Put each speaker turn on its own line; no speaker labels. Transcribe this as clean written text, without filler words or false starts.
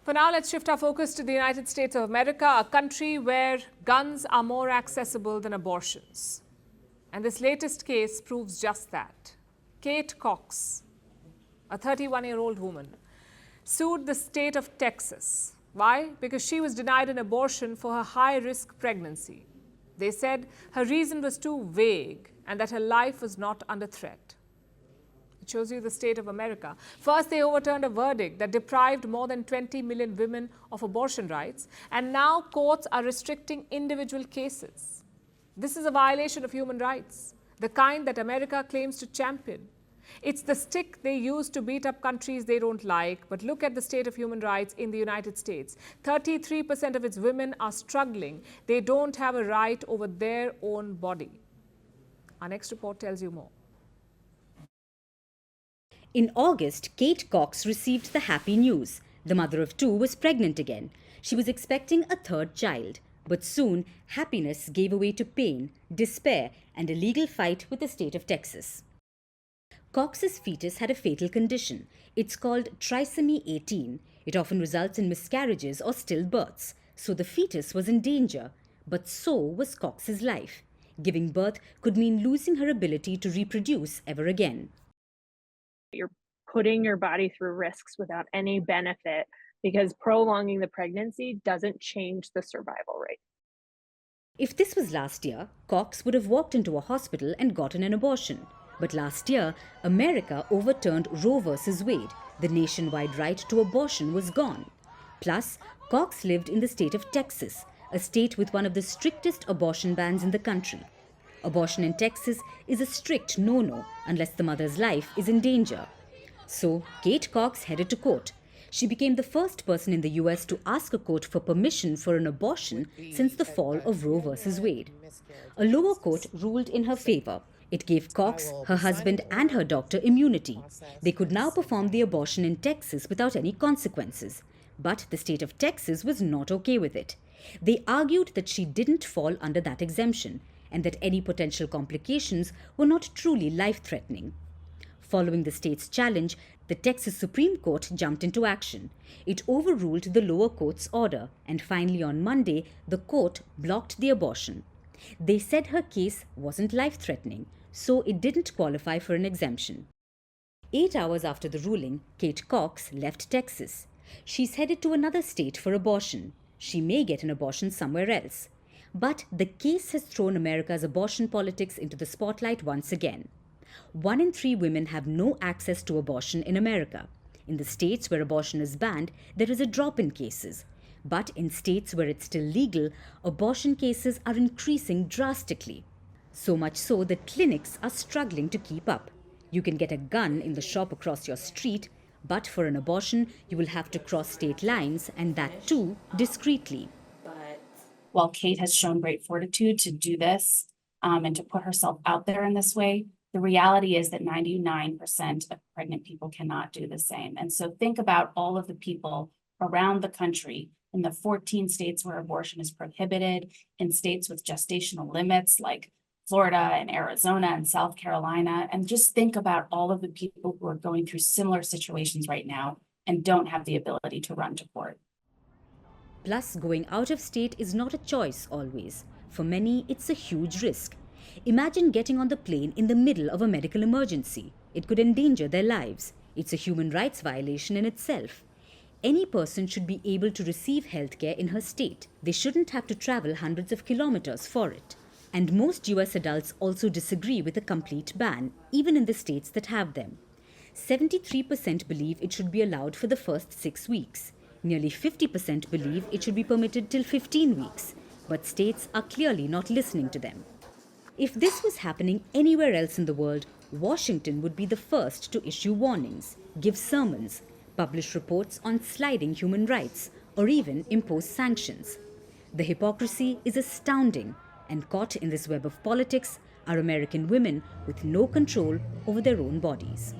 For now, let's shift our focus to the United States of America, a country where guns are more accessible than abortions. And this latest case proves just that. Kate Cox, a 31-year-old woman, sued the state of Texas. Why? Because she was denied an abortion for her high-risk pregnancy. They said her reason was too vague and that her life was not under threat. It shows you the state of America. First, they overturned a verdict that deprived more than 20 million women of abortion rights, and now courts are restricting individual cases. This is a violation of human rights, the kind that America claims to champion. It's the stick they use to beat up countries they don't like, but look at the state of human rights in the United States. 33% of its women are struggling. They don't have a right over their own body. Our next report tells you more.
In August, Kate Cox received the happy news. The mother of two was pregnant again. She was expecting a third child. But soon, happiness gave way to pain, despair, and a legal fight with the state of Texas. Cox's fetus had a fatal condition. It's called trisomy 18. It often results in miscarriages or stillbirths. So the fetus was in danger. But so was Cox's life. Giving birth could mean losing her ability to reproduce ever again.
You're putting your body through risks without any benefit because prolonging the pregnancy doesn't change the survival rate.
If this was last year, Cox would have walked into a hospital and gotten an abortion. But last year, America overturned Roe versus Wade. The nationwide right to abortion was gone. Plus, Cox lived in the state of Texas, a state with one of the strictest abortion bans in the country. Abortion in Texas is a strict no-no unless the mother's life is in danger. So, Kate Cox headed to court. She became the first person in the US to ask a court for permission for an abortion since the fall of Roe versus Wade. A lower court ruled in her favor. It gave Cox, her husband, and her doctor immunity. They could now perform the abortion in Texas without any consequences. But the state of Texas was not okay with it. They argued that she didn't fall under that exemption, and that any potential complications were not truly life-threatening. Following the state's challenge, the Texas Supreme Court jumped into action. It overruled the lower court's order, and finally on Monday, the court blocked the abortion. They said her case wasn't life-threatening, so it didn't qualify for an exemption. 8 hours after the ruling, Kate Cox left Texas. She's headed to another state for abortion. She may get an abortion somewhere else. But the case has thrown America's abortion politics into the spotlight once again. 1 in 3 women have no access to abortion in America. In the states where abortion is banned, there is a drop in cases. But in states where it's still legal, abortion cases are increasing drastically. So much so that clinics are struggling to keep up. You can get a gun in the shop across your street, but for an abortion, you will have to cross state lines, and that too discreetly.
While Kate has shown great fortitude to do this and to put herself out there in this way, the reality is that 99% of pregnant people cannot do the same. And so think about all of the people around the country in the 14 states where abortion is prohibited, in states with gestational limits like Florida and Arizona and South Carolina, and just think about all of the people who are going through similar situations right now and don't have the ability to run to court.
Plus, going out of state is not a choice always. For many, it's a huge risk. Imagine getting on the plane in the middle of a medical emergency. It could endanger their lives. It's a human rights violation in itself. Any person should be able to receive healthcare in her state. They shouldn't have to travel hundreds of kilometers for it. And most US adults also disagree with a complete ban, even in the states that have them. 73% believe it should be allowed for the first 6 weeks. Nearly 50% believe it should be permitted till 15 weeks, but states are clearly not listening to them. If this was happening anywhere else in the world, Washington would be the first to issue warnings, give sermons, publish reports on sliding human rights, or even impose sanctions. The hypocrisy is astounding, and caught in this web of politics are American women with no control over their own bodies.